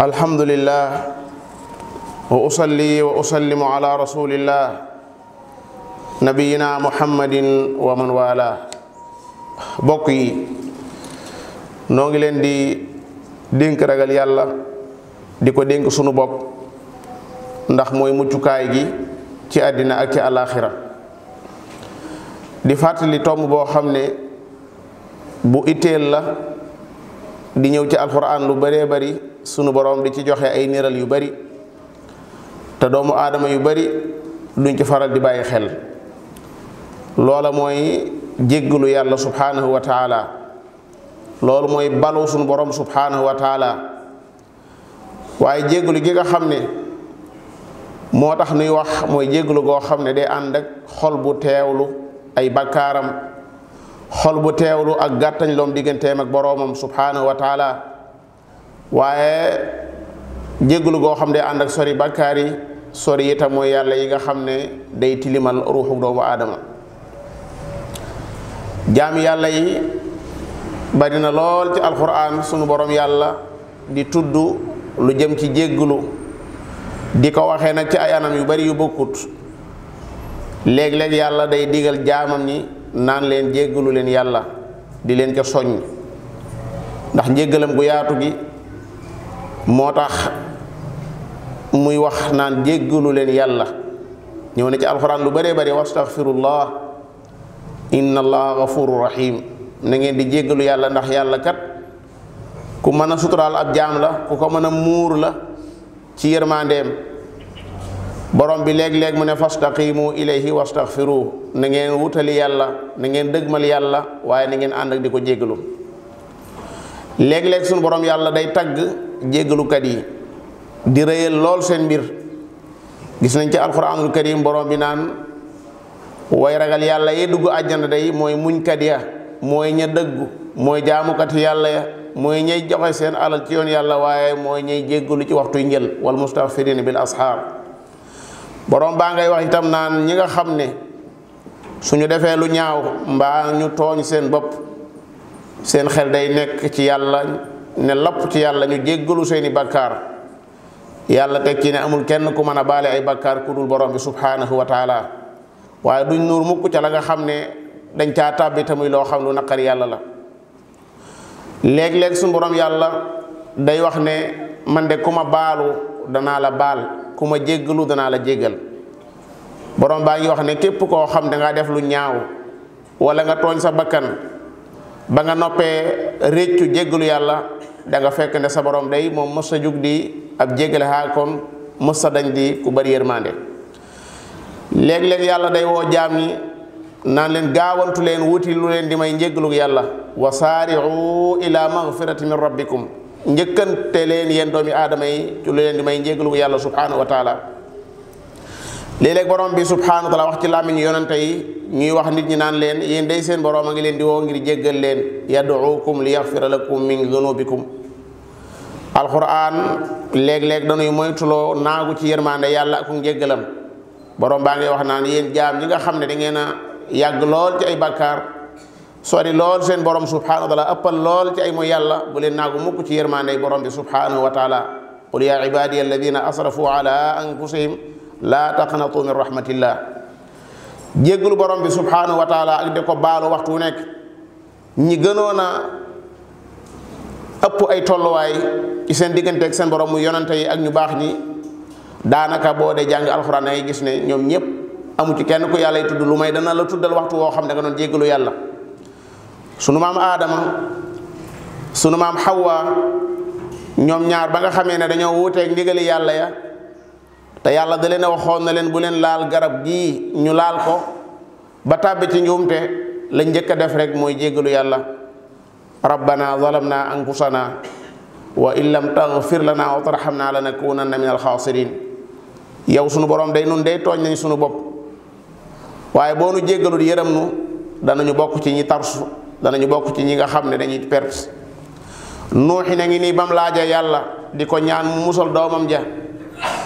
alhamdulillah wa usalli wa usallimu ala rasulillah nabiyina muhammadin wa man wala. bokk yi noo ngi leen di dénk ragal yàlla di ko dénk sunu bopp ndax mooy muccukaay gi ci àddina ak ci alaxira di fàttali tomb boo xam ne bu itteel la di ñëw ci alquran lu bëree bari sunu borom di ci joxe ay niral yu bari te doomu aadama yu bari duñ ci faral di bàyyi xel. loola mooy jéggalu yàlla subhanahu wa taala. loolu mooy balu sunu borom subhanahu wa taala. waaye jéggalu gi nga xam ne moo tax nuy wax mooy jéggalu goo xam ne day ànd ak xol bu teewlu ay bakkaaram, xol bu teewlu ak gàttañ loom digganteem ak boroomam subhanahu wa taala. waaye jéggalu goo xam ne day ànd ak sori bakkaar yi, sori itam mooy yàlla yi nga xam ne day tilimal ruuxu doomu aadama. jaami yàlla yi bari na lool ci alquran sunu borom yàlla di tudd lu jëm ci jéggalu, di ko waxee nag ci ay anam yu bari yu bokkut. léeg-léeg yàlla day digal jaamam ñi naan leen jéggalu leen yàlla, di leen ca soññ ndax njéggalam gu yaatu gi moo tax muy wax naan jéggalu leen yàlla. ñëw na ci alquran lu bëree bëri wastaghfirullah inna allaha ghafurur rahim. na ngeen di jéggalu yàlla ndax yàlla kat ku mën a suturaal ab jaam la, ku ko mën a muur la ci yërmandeem. borom bi léeg-léeg mu ne fastaqimu ilayhi wastaghfiru. na ngeen wutali yàlla, na ngeen dëgmal yàlla, waaye na ngeen ànd ak di ko jéggalu. léeg-léeg sunu borom yàlla day tagg jéggalukat yi di rëyal lool seen mbir. gis nañ ci alquranul karim borom bi naan way ragal yàlla yi dugg àjjana day mooy muñkat ya, mooy ña dëggu, mooy jaamukati yàlla ya, mooy ñay joxe seen alal ci yoon yàlla, waaye mooy ñay jéggalu ci waxtu njël wal mustaghfirina bil ashaar. borom baa ngay wax itam naan ñi nga xam ne suñu defee lu ñaaw mbaa ñu tooñ seen bopp, seen xel day nekk ci yàlla, ne lapp ci yàlla, ñu jéggalu seeni bakkaar. yàlla teg ci ne amul kenn ku mën a baale ay bakkaar ku dul borom bi subhanahu wa taala. waaye duñ nuur mukk ca la nga xam ne dañ caa tàbbi tamuy loo xam lu naqari yàlla la. léeg-léeg suñu borom yàlla day wax ne man de ku ma baalu danaa la baal, ku ma jéggalu danaa la jéggal. borom baa ngi wax ne képp koo xam da ngaa def lu ñaaw wala nga tooñ sa bakkan ba nga noppee réccu jéggalu yàlla, da nga fekk ne sa borom day moom mës sa jug di ab jéggale kon mës sa dañ di ku bari yërmande. léeg-léeg yàlla day woo jaam ñi naan leen gaawantu leen wuti lu leen di may njéggalu yàlla. wa saari'u ila maghfirati min rabbikum. njëkkante leen yéen doomi aadama yi ci lu leen di may njéggalu yàlla subhanahu wa taala. léeg-léeg borom bi subhanahu wa taala wax ci làmmiñ yonante yi ñuy wax nit ñi naan leen yéen day seen borom a ngi leen di woo ngir jéggal leen. yad'ukum li yaghfira lakum min dunubikum. alquran léeg-léeg dañuy moytuloo naagu ci yërmande yàlla ak njéggalam. borom baa ngi wax naan yéen jaam ñi nga xam ne da ngeen a yàgg lool ci ay bakkaar, sori lool seen borom subhanahu wa taala, ëppal lool ci ay mooy yàlla, bu leen naagu mukk ci yërmande borom bi subhanahu wa taala. qul ya ibadiya alladina asrafu ala anfusihim la taqnatu min rahmatillah. jéggalu borom bi subhanahu wa taala ak di ko baalu waxtu wu nekk. ñi gënoon a ëpp ay tolluwaay ci seen diggante ak seen borom mu yonante yi ak ñu baax ñi, daanaka boo dee jàng alxuraan ay gis ne ñoom ñëpp amu ci kenn ku yàlla yi tudd lu may dana la tuddal waxtu woo xam ne nga doon jéggalu yàlla. sunu maam Aadama, sunu maam Xawwa, ñoom ñaar ba nga xamee ne dañoo wuuteeg ndigali yàlla ya, te yàlla da leen a waxoon na leen bu leen laal garab gii, ñu laal ko ba tàbbi ci njuumte, lañ njëkk a def rek mooy jéggalu yàlla. rabbana zalamna anfusana wa in lam taghfir lana wa tarhamna lanakunanna min alxaasirin. yow sunu borom day nun day tooñ nañ sunu bopp, waaye boo nu jéggalul yërëm nu danañu bokk ci ñi tarsu, danañu bokk ci ñi nga xam ne dañuy perte. nuuxi na ngi nii bam laaja yàlla di ko ñaan mu musal doomam ja,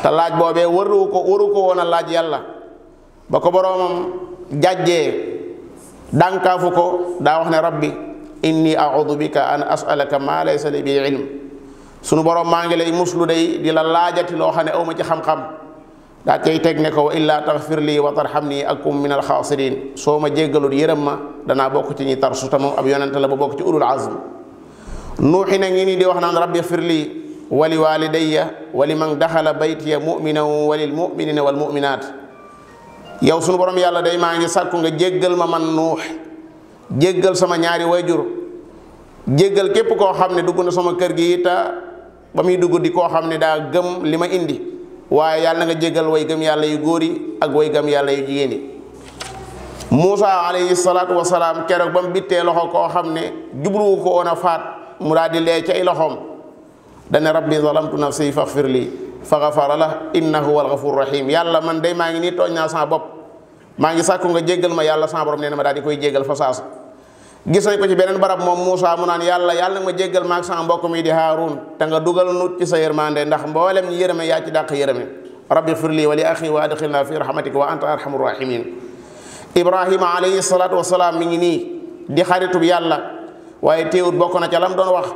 te laaj boobee waru ko woon a laaj yàlla. ba ko boroomam jàjjee dànkaafu ko daa wax ne rabbi inni a'udhu bika an as'alaka ma laysa li bi ilm. sunu borom maa ngi lay muslu day di la laajati loo xam ne awma ci xam-xam daa cay teg ne ko wa illaa taxfir lii wa tarhamni akum min alxaasirin soo ma jéggalul yërëm ma danaa bokk ci ñi tarsu te moom ab yonente la ba bokk ci ulul azm nuuxi na ngi nii di wax naan rabbi xfir lii wa li walidayya wa li man daxala baytiya muminan wa lil muminina wal muminaat yow sunu borom yàlla day maa ngi sàkku nga jéggal ma man nuux jéggal sama ñaari wayjur jéggal képp koo xam ne dugg na sama kër gi te ba muy dugg di koo xam ne daa gëm li ma indi waaye yàlla na nga jéggal way gëm yàlla yu góor yi ak way gëm yàlla yu jigéen yi Muusa alayhi salaatu wasalaam keroog ba mu bittee loxo koo xam ne jubluwu ko woon a faat mu daal di lee ci ay loxoom dane rabbi zalamtu nafsi faghfir li fa ghafara la innahu huwal ghafur rahim yàlla man day maa ngi nii tooñ naa sama bopp maa ngi sàkku nga jéggal ma yàlla sama borom nee na ma daal di koy jéggal fa saasa gis nañ ko ci beneen barab moom Muusa mu naan yàlla yàlla nga ma jéggal maag sama mbokk mi di Haarun te nga dugal nut ci sa yërmande ndax mboolem ñi yërëme yaa ci dàq yërëme rabbi ighfir li wa li axi wa adxilna fi rahmatika wa anta arhamur rahimin Ibrahima alayhi salaatu wasalaam mi ngi nii di xaritub yàlla waaye teewut bokk na ca lam doon wax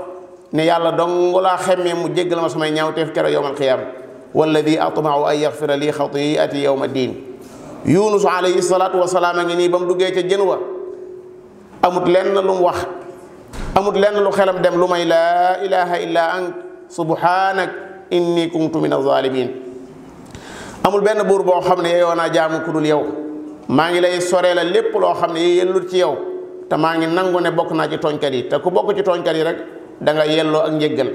ne yàlla dong laa xemmee mu jéggal ma samay ñaawteef kero yowmal qiyaama walladi atmau an yaxfira li xatiati yowma diin Yunus alayhi salaatu wasalaam a ngi nii ba mu duggee ca jën wa amut lenn lu mu wax amut lenn lu xelam dem lu may laa ilaha illa ant subhanak inni kuntu min azalimin amul benn buur boo xam ne yeyoo naa jaamu ku dul yow maa ngi lay soree la lépp loo xam ne yellut ci yow te maa ngi nangu ne bokk naa ci tooñkat yi te ku bokk ci tooñkat yi rek da nga yelloo ak njéggal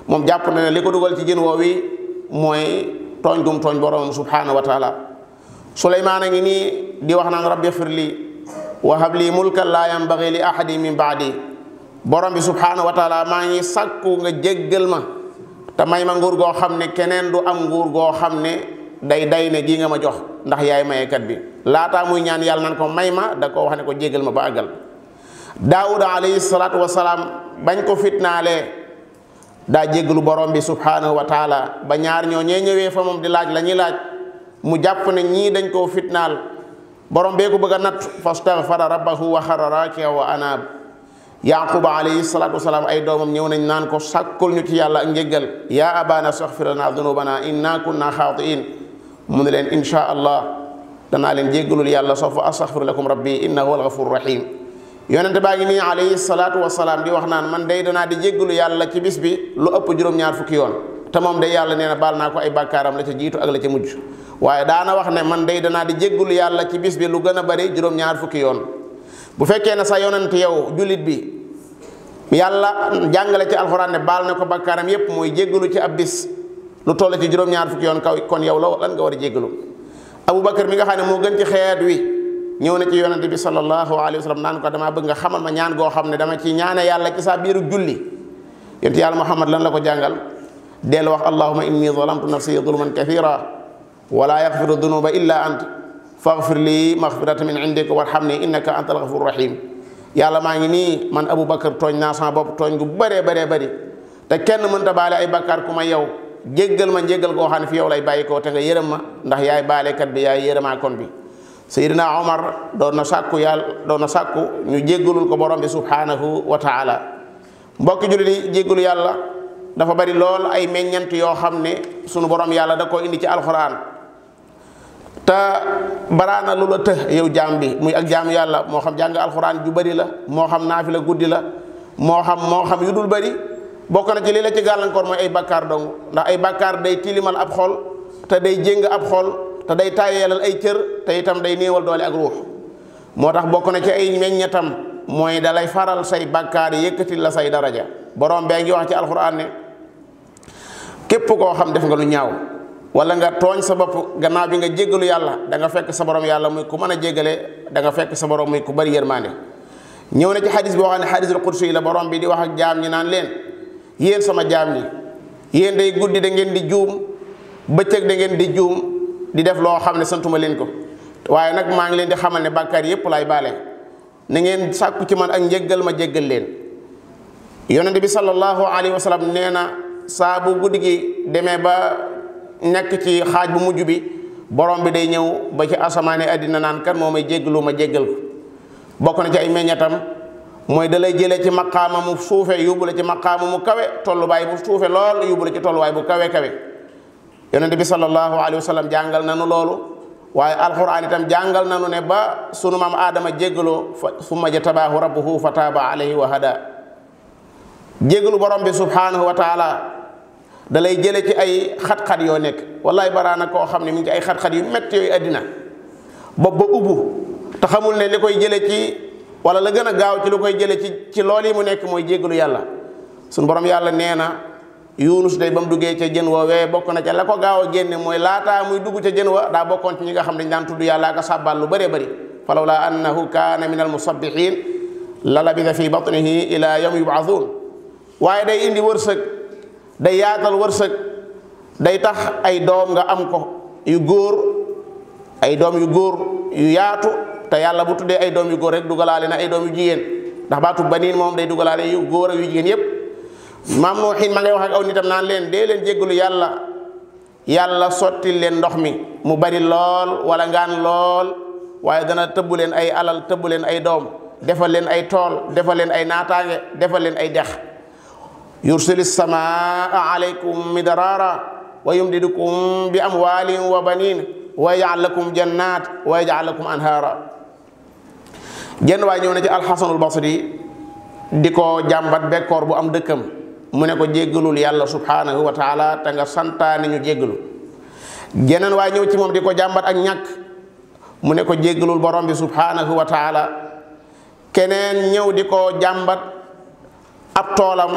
moom jàpp na ne li ko dugal ci jën woowi mooy tooñ gum tooñ boroomam subhanahu wa taala Suleymaan a ngi nii di wax naan rabbi xfir li wa hab li mulkan laa yambagi li ahadi min baadi borom bi subhanahu wa taala maa ngi sàkku nga jéggal ma te may ma nguur goo xam ne keneen du am nguur goo xam ne day ne gii nga ma jox ndax yaay mayekat bi laataa muy ñaan yàlla nan ko may ma da ko wax ne ko jéggal ma ba àggal Daawuda alayhi salaatu wasalaam bañ ko fitnaalee daa jéggalu borom bi subhanahu wa taala ba ñaar ñoo ñee ñëwee fa moom di laaj la ñuy laaj mu jàpp ne ñii dañ koo fitnaal borom bee ko bëgg a natt fastaghfara rabbahu wa xarra raaki'an wa anaab Yaquba alayhi salaatu wasalaam ay doomam ñëw nañ naan ko sàkkul ñu ci yàlla ak njéggal yaa abana astaghfir lana dunubana inna kunna xaatiin mu ne leen insha allah danaa leen jéggalul yàlla sawfa astaghfiru lakum rabbi innahu huwal ghafurur rahim yonente baa ngi nii alayhi salaatu wasalaam di wax naan man day danaa di jéggalu yàlla ci bis bi lu ëpp juróom-ñaar fukki yoon te moom day yàlla nee na baal naa ko ay bàkkaaram la ca jiitu ak la ca mujj waaye daana wax ne man day danaa di jéggalu yàlla ci bis bi lu gën a bari juróom-ñaar fukki yoon bu fekkee ne sa yonent yow jullit bi yàlla jàngale ci alxuraan ne baal na ko bàkkaaram yépp mooy jéggalu ci ab bis lu toll ci juróom-ñaar fukki yoon kaw kon yow la lan nga war a jéggalu Abubakar mi nga xam ne moo gën ci xeet wi ñëw na ci yonent bi sallallahu alayhi wa sallam naan ko damaa bëgg nga xamal ma ñaan goo xam ne dama ci ñaane yàlla ci saa biiru julli yonent yàlla Muhammad lan la ko jàngal dellu wax allahumma inni zalamtu nafsi zulman kathira wala yaghfiru dunuba illa ant faghfir li maghfiratan min indika warhamni innaka antal ghafurur rahim yàlla maa ngi nii man Aboubacar tooñ naa sama bopp tooñ gu bëree bëri te kenn mënta baale ay bakkaar ku ma yow jéggal ma njéggal goo xam ne fi yow lay bàyyi ko te nga yërëm ma ndax yaay baalekat bi yaay yërëmaa kon bi Seydina Omar doon na sàkku ñu jéggalul ko borom bi subhanahu wa taala mbokki jullit yi jéggalu yàlla dafa bari lool ay meññant yoo xam ne sunu borom yàlla da ko indi ci alxuraan te baraana lu la të yow jaam bi muy ak jaamu yàlla moo xam jàng alxuraan ju bari la moo xam naafila guddi la moo xam yu dul bari bokk na ci lii la ci gàllankoor mooy ay bakkaar dong ndax ay bakkaar day tilimal ab xol te day jéng ab xol te day tàyyeelal ay cër te itam day néewal doole ak ruux moo tax bokk na ci ay meññatam mooy dalay faral say bakkaar yëkkati la say daraja borom bee ngi wax ci alxuraan ne képp koo xam def nga lu ñaaw wala nga tooñ sa bopp gannaaw bi nga jéggalu yàlla da nga fekk sa borom yàlla muy ku mën a jéggale da nga fekk sa borom muy ku bari yërmaande ñëw na ci xadis boo xam ne xadisul qudsi yi la borom bi di wax ak jaam ñi naan leen yéen sama jaam ñi yéen day guddi da ngeen di juum bëccëg da ngeen di juum di def loo xam ne santuma leen ko waaye nag maa ngi leen di xamal ne bàkkaar yépp lay baale na ngeen sàkku ci man ak njéggal ma jéggal leen yonente bi sallallahu alayhi wa sallam nee na saa bu guddi gi demee ba nekk ci xaaj bu mujj bi borom bi day ñëw ba ci asamaane àddina naan kan moo may jéggalu ma jéggal ko bokk na ci ay meññatam mooy da lay jëlee ci maqaama mu suufe yóbbu la ci maqaama mu kawe tolluwaay bu suufe lool yóbbu la ci tolluwaay bu kawe kawe yonente bi sallallahu alayhi wa sallam jàngal nanu loolu waaye alquran itam jàngal nanu ne ba sunu maam aadama jéggaloo summa jtabaahu rabbuhu fa taaba alayhi wa hada jéggalu borom bi subhanahu wa taala da lay jële ci ay xat-xat yoo nekk wallaay baraana koo xam ne mi ngi ci ay xat-xat yu métti yooyu àddina bopp ba ubbu te xamul ne li koy jële ci wala la gën a gaaw ci lu koy jële ci lool yi mu nekk mooy jéggalu yàlla sunu borom yàlla nee na Yunus day ba mu duggee ca jën woowee bokk na ca la ko gaaw a génne mooy laataa muy dugg ca jën wa daa bokkoon ci ñi nga xam dañ daan tudd yàlla ak sàbbal lu bëree bëri falawla annahu kaana min al musabbihin la labisa fi batnihi ila yawmi yub'athun waaye day indi wërsëg day yaatal wërsëg day tax ay doom nga am ko yu góor ay doom yu góor yu yaatu te yàlla bu tuddee ay doom yu góor rek dugalaale na ay doom yu jigéen ndax baatu baniin moom day dugalaale yu góor ak yu jigéen yépp maam Nuuhin ma ngay wax ak aw nitam naan leen dee leen jéggalu yàlla sottil leen ndox mi mu bari lool wala ngaan lool waaye dana tëbb leen ay alal tëbb leen ay doom defal leen ay tool defal leen ay naataange defal leen ay dex yursili samaa alaykum midraara wa yumdidukum bi amwaalin wa baniin wa yaj'al lakum jannaat wa yaj'al lakum anhaara jenn waay ñëw na ci alxasanul basri di ko jàmbat bekkoor bu am dëkkam mu ne ko jéggalul yàlla subhanahu wa taala te nga santaane ñu jéggalu jeneen waay ñëw ci moom di ko jàmbat ak ñàkk mu ne ko jéggalul borom bi subhanahu wa taala keneen ñëw di ko jàmbat ab toolam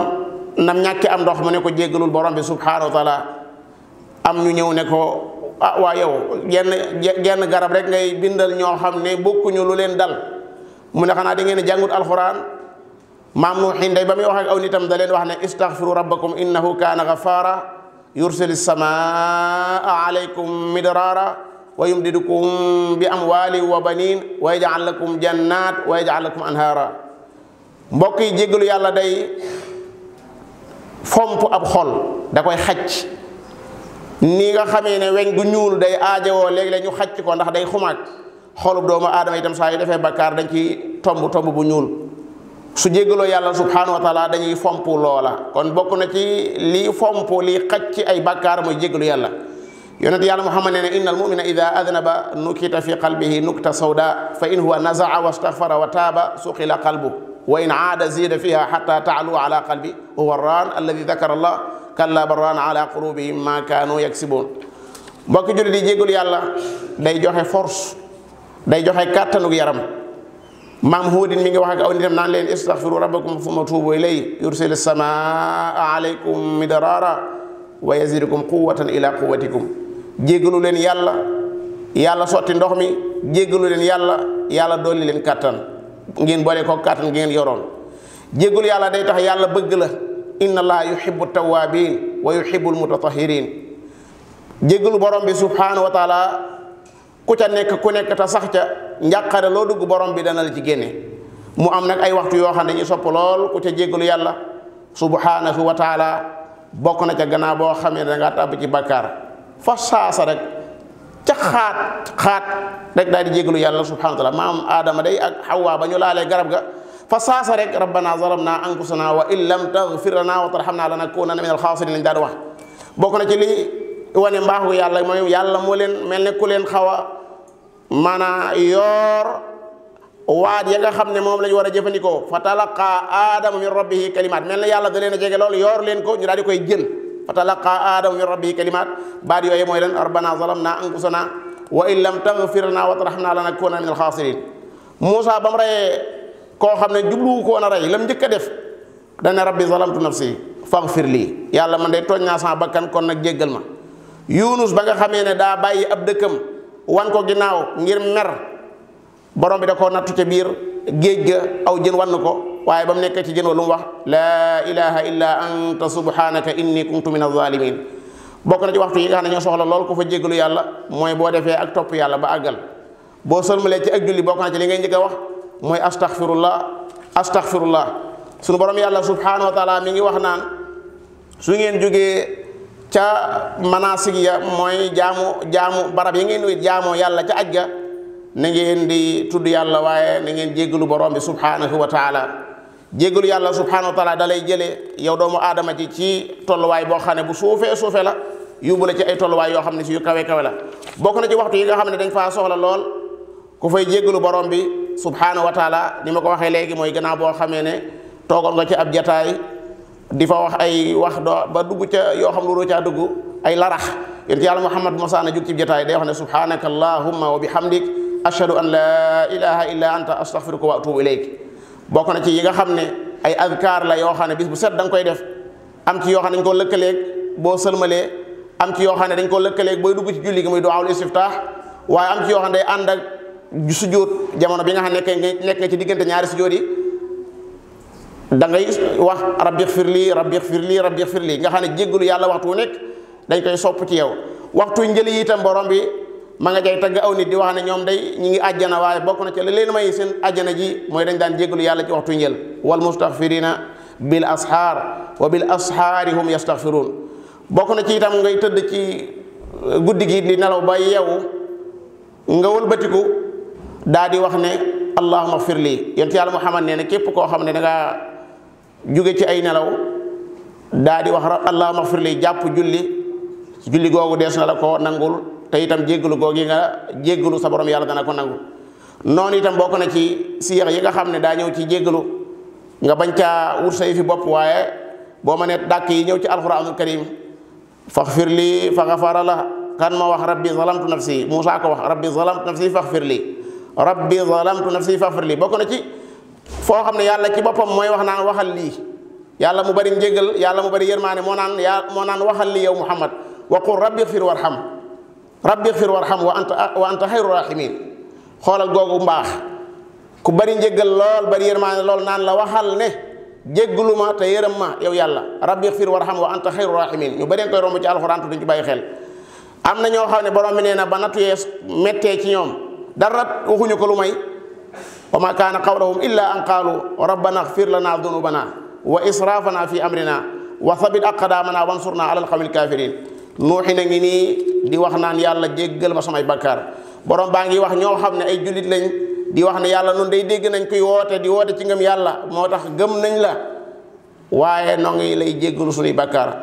nam ñàkki am ndox mu ne ko jéggalul borom bi subhanahu wa taala am ñu ñëw ne ko ah waa yow genn garab rek ngay bindal ñoo xam ne bokkuñu lu leen dal mu ne xanaa di ngeen jàngut alxuraan maam Nuuhin day ba muy wax ak aw nitam da leen wax ne istaghfiru rabbakum innahu kaana ghaffara yursili samaa alaykum midraara wa yumdidukum bi amwaalin wa baniin wa yaj'al lakum jannaat wa yaj'al lakum anhaara mbokk yi jéggalu yàlla day fomp ab xol da koy xacc ni nga xamee ne weñ gu ñuul day aajowoo léeg-léeg ñu xacc ko ndax day xumaag xolub doomu aadama itam saa yu defee bakkaar dañ ci tomb bu ñuul su jéggaloo yàlla subhanahu wa taala dañuy fomp loola kon bokk na ci lii fomp lii xacc ci ay bakkaar mooy jéggalu yàlla yonent yàlla Muhammad nee na inna al mumina ida adnaba nukita fi qalbihi nukta sawda fa in huwa nazaa wa staghfara wa taaba suqila qalbu wa in aada zida fiha hatta taalu ala qalbi wa huwa raan alladi dakara allah kalla barraan ala qulubihim ma kaanu yaksibuun mbokki jullit di jéggalu yàlla day joxe force day joxe kàttanug yaram maam Huudin mi ngi wax ak aw nitam naan leen istaghfiru rabbakum summa tuubu ilayhi yursil samaa alaykum midraara wa yazidukum quwwatan ila quwwatikum jéggalu leen yàlla sotti ndox mi jéggalu leen yàlla dolli leen kàttan ngeen boole ko kàttan ngeen yoroon jéggalu yàlla day tax yàlla bëgg la inna allaha yuhibbu tawwabin wa yuhibbu almutatahirin jéggalu borom bi subhanahu wa taala ku ca nekk ku nekk te sax ca njàqare loo dugg borom bi dana la ci génne mu am nag ay waxtu yoo xam ne dañuy sopp lool ku ca jéggalu yàlla subhanahu wa taala bokk na ca gannaaw boo xamee ne da ngaa tàbb ci bakkaar fa saasa rek ca xaat rek daal di jéggalu yàlla subhanahu wa taala maam aadama day ak xawwa ba ñu laalee garab ga fa saasa rek rabbana zalamna anfusana wa in lam taghfir lana wa tarhamna lanakunanna min alxaasirin lañ daal di wax bokk na ci li wane mbaaxu yàlla mooy yàlla moo leen mel ne ku leen xaw a maanaa yoor waat ya nga xam ne moom la ñu war a jëfandikoo fa talaqa aadama min rabbihi kalimaat mel ne yàlla da leen a jege loolu yoor leen ko ñu daal di koy jël fa talaqa aadama min rabbihi kalimaat baat yooyu mooy leen rabbana zalamna anfusana wa in lam taghfir lana wa tarhamna lanakunanna min alxaasirin Muusa ba mu reyee koo xam ne jubluwu ko woon a rey lam njëkk a def dana rabbi zalamtu nafsi faghfir lii yàlla man day tooñ naa sama bakkan kon nag jéggal ma Yunus ba nga xamee ne daa bàyyi ab dëkkam wan ko ginnaaw ngir mer borom bi da koo nattu ca biir géej ga aw jën wan ko waaye ba mu nekk ci jën wa lu mu wax laa ilaha illa anta subhanaka inni kuntu min az-zalimin bokk na ci waxtu yi nga xam ne ñoo soxla lool ku fa jéggalu yàlla mooy boo defee ak topp yàlla ba àggal boo sëlmalee ci ak julli bokk na ci li ngay njëkk a wax mooy astaghfirullah sunu borom yàlla subhanahu wa taala mi ngi wax naan su ngeen jógee ca manasik ya mooy jaamu barab yi ngeen di jaamoo yàlla ca aj ga na ngeen di tudd yàlla waaye na ngeen jéggalu borom bi subhanahu wa taala jéggalu yàlla subhanahu wa taala da lay jëlee yow doomu aadama ci tolluwaay boo xam ne bu suufee la yóbbu la ci ay tolluwaay yoo xam ne si yu kawe kawe la bokk na ci waxtu yi nga xam ne dañ faa soxla lool ku fay jéggalu borom bi subhanahu wa taala ni ma ko waxee léegi mooy gannaaw boo xamee ne toogoon nga ci ab jataay di fa wax ay wax doo ba dugg ca yoo xam ne waroo caa dugg ay larax yonent yàlla Muhammad mosaana jug ci jataay day wax ne subhanaka allahumma wa bihamdik ashhadu an la ilaha illa anta astaghfiruka wa atubu ilayk bokk na ci yi nga xam ne ay adkaar la yoo xam ne bis bu set da nga koy def am ci yoo xam ne dañ koo lëkkaleeg boo sëlmalee am ci yoo xam ne dañ koo lëkkaleeg booy dugg ci julli gi muy du'aul istiftah waaye am ci yoo xam ne day ànd ak sujjóot jamono bi nga xam ne nekk nga ci diggante ñaari sujjóot yi da ngay wax rabbi xfir lii rabbi xfir lii rabbi xfir lii nga xam ne jéggalu yàlla waxtu wu nekk dañ koy sopp ci yow waxtu njëli yi itam borom bi ma nga jay tagg aw nit di wax ne ñoom day ñi ngi àjjana waaye bokk na ci la leen may seen àjjana ji mooy dañ daan jéggalu yàlla ci waxtu njël wal mustaghfirina bil ashaar wa bil ashaari hum yastaghfiruun bokk na ci itam ngay tëdd ci guddi gi di nelaw ba yeewu nga wëlbatiku daa di wax ne allahumma xfir lii yonent yàlla Muhammad nee na képp koo xam ne da ngaa jóge ci ay nelaw daa di wax allahumma xfir lii jàpp julli googu dees na la ko nangul te itam jéggalu googu nga jéggalu sa borom yàlla dana ko nangu noonu itam bokk na ci siyax yi nga xam ne daa ñëw ci jéggalu nga bañ caa wut say fi bopp waaye boo ma ne dàkk yi ñëw ci alquranul karim faxfir lii fa xafara la kan ma wax rabbi zalamtu nafsi Muusaa ko wax rabbi zalamtu nafsi faxfir lii rabbi zalamtu nafsi faxfir lii bokk na ci foo xam ne yàlla ci boppam mooy wax naan waxal lii yàlla mu bari njéggal yàlla mu bari yërmaane moo naan waxal lii yow Muhammad wa qul rabbi xfir warham wa anta xayru rahimin xoolal googu mbaax ku bari njéggal lool bari yërmaane lool naan la waxal ne jéggalu ma te yërëm ma yow yàlla rabbi xfir warham wa anta xayru rahimin ñu bari koy romb ci alxuraan duñ ci bàyyi xel am na ñoo xam ne borom bi nee na ba nattu yee méttee ci ñoom dara waxuñu ko lu may wa ma kaana qawlahum illa an qaalu rabbana xfir lana dunubana wa israfana fi amrina wa thabit aqdamana wansurna ala alqawmi alkafirin nuuxi na ngi nii di wax naan yàlla jéggal ma samay bakkaar borom baa ngi wax ñoo xam ne ay jullit lañ di wax ne yàlla noonu day dégg nañ koy woote di woote ci ngëm yàlla moo tax gëm nañ la waaye noo ngi lay jéggalu suñuy bakkaar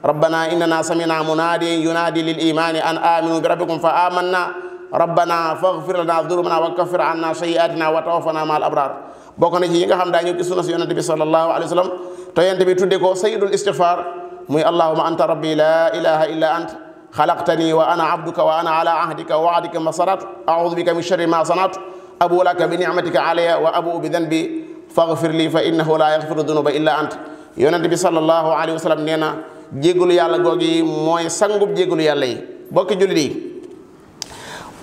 rabbana innana samina munaadiyan yunaadi lil imani an aminu bi rabbikum fa amanna rabbana faghfir lana dhunubana wa kaffir anna sayyi'atina wa tawaffana ma al abrar bokk na ci yi nga xam daa ñëw ci sunna si yonente bi sallallahu alayhi wa sallam te yonente bi tudde ko sayyidul istighfar muy allahumma anta rabbi la ilaha illa ant xalaqtani wa ana abduka wa ana ala ahdika wa wa'dika ma sanatu a'udhu bika min sharri ma sanatu abu laka bi ni'matika alayya wa abu bi dhanbi faghfir li fa innahu la yaghfiru dhunuba illa ant yonente bi sallallahu alayhi wa sallam nee na jéggalu yàlla googu yi mooy sangub jéggalu yàlla yi bokki jullit yi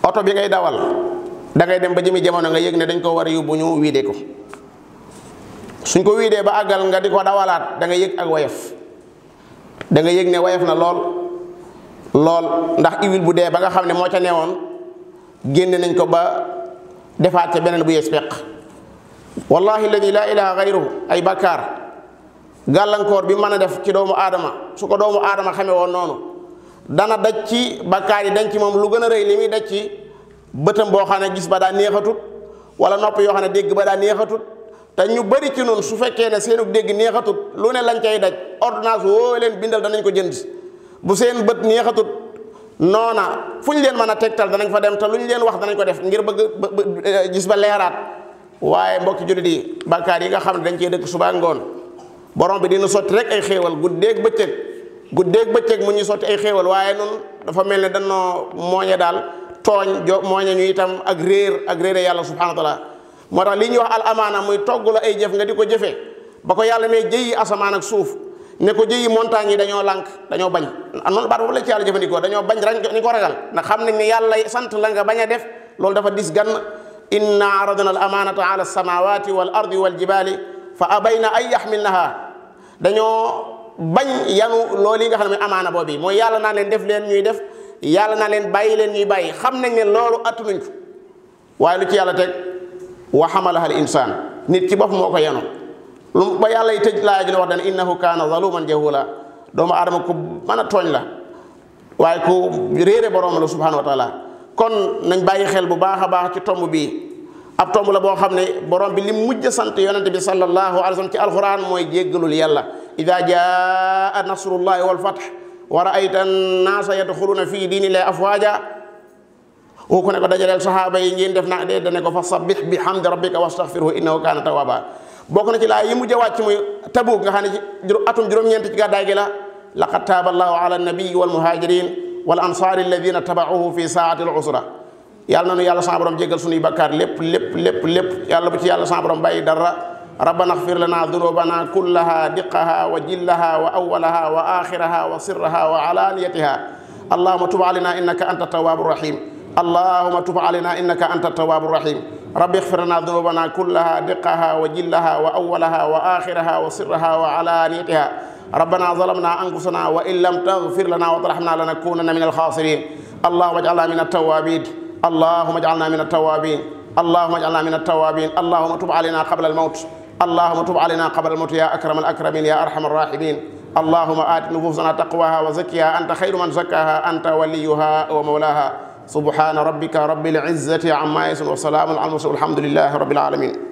oto bi ngay dawal da ngay dem ba jëmi jamono nga yëg ne dañ ko war a yóbbu ñu wiide ko suñ ko wiidee ba àggal nga di ko dawalaat da nga yëg ak wayef da nga yëg ne wayef na lool ndax huile bu dee ba nga xam ne moo ca newoon génne nañ ko ba defaat ca beneen bu yees peq wallahi alladi la ilaha gayruhu ay bakkaar gàllankoor bi mën a def ci doomu aadama su ko doomu aadama xamee woon noonu dana daj ci bakkaar yi dañ ci moom lu gën a rëy li muy daj ci bëtam boo xam ne gis ba daa neexatut wala nopp yoo xam ne dégg ba daa neexatut te ñu bari ci noonu su fekkee ne seenu dégg neexatut lu ne lañ cay daj ordonnance woo leen bindal danañ ko jënd bu seen bët neexatut noona fu ñu leen mën a tegtal danañ fa dem te lu ñu leen wax danañ ko def ngir bëgg gis ba leeraat waaye mbokki jullit yi bakkaar yi nga xam ne dañ cee dëkk suba ngoon borom bi dina sotti rek ay xéewal guddeeg bëccëg mu ñuy sotti ay xéewal waaye noonu dafa mel ne danoo mooñe daal tooñ mooñe ñu itam ak réere yàlla subhanahu wa taala moo tax li ñuy wax al amaana muy togg la ay jëf nga di ko jëfee ba ko yàlla ne jëyi asamaan ak suuf ne ko jëyi montagne yi dañoo lànk dañoo bañ noonu baat boobu la ci yàlla jëfandikoo dañoo bañ rek ni ko ragal ndax xam nañ ne yàlla sant la nga bañ a def loolu dafa dis gann inna aradna al amanata ala samawati wal ardi wal jibali fa abayna ay yaxmilnaha dañoo bañ yanu loolu yi nga xam ne mooy amaana boobu mooy yàlla naa leen def leen ñuy def yàlla naa leen bàyyi leen ñuy bàyyi xam nañ ne loolu attanuñ ko waaye lu ci yàlla teg wa xamalaha al insaan nit ci bopp moo ko yanu lu ba yàlla yi tëj laaya ji la wax dana innahu kaana zaluman jahula doomu aadama ku mën a tooñ la waaye ku réere borom la subhanahu wa taala kon nañ bàyyi xel bu baax a baax ci tomb bii ab tomb la boo xam ne borom bi li mujj sant yonente bi sallallahu alayhi wa sallam ci alquran mooy jéggalul yàlla ida jaa nasrullahi wal fath wa raayta annaasa yadxuluna fii diinillahi afwaaja oo ko ne ko dajaleel sahaaba yi ngeen def naa dee dane ko fa sabbih bi hamdi rabbika wastaghfirhu innahu kaana tawwaaba bokk na ci laa yi mujj a wàcc muy Tabuk nga xam ne ci atum juróom-ñeent ci gàddaay gi la laqad taaba allahu ala nabii wal muhajirin wal ansaari alladina tabauhu fi saati al usra yàlla nanu yàlla sama borom jéggal suñuy bakkaar lépp yàlla bu ci yàlla sama borom bàyyi dara rabbana ighfir lana dunubana kullaha diqqaha wa jillaha wa awwalaha wa akhiraha wa sirraha wa alaniyatiha allahumma tub alayna innaka anta tawwabur rahim allahumma tub alayna innaka anta tawwabur rahim rabbi ighfir lana dunubana kullaha diqqaha wa jillaha wa awwalaha wa akhiraha wa sirraha wa alaniyatiha ربنا ظلمنا أنفسنا وإن لم تغفر لنا وترحمنا لنكونن من الخاسرين اللهم اجعلنا من التوابين اللهم اجعلنا من التوابين اللهم اجعلنا من التوابين اللهم تب علينا قبل الموت اللهم تب علينا قبل الموت يا أكرم الأكرمين يا أرحم الراحمين اللهم آت نفوسنا تقواها وزكها أنت خير من زكاها أنت وليها ومولاها سبحان ربك رب العزة عما يصفون وسلام على المرسلين والحمد لله رب العالمين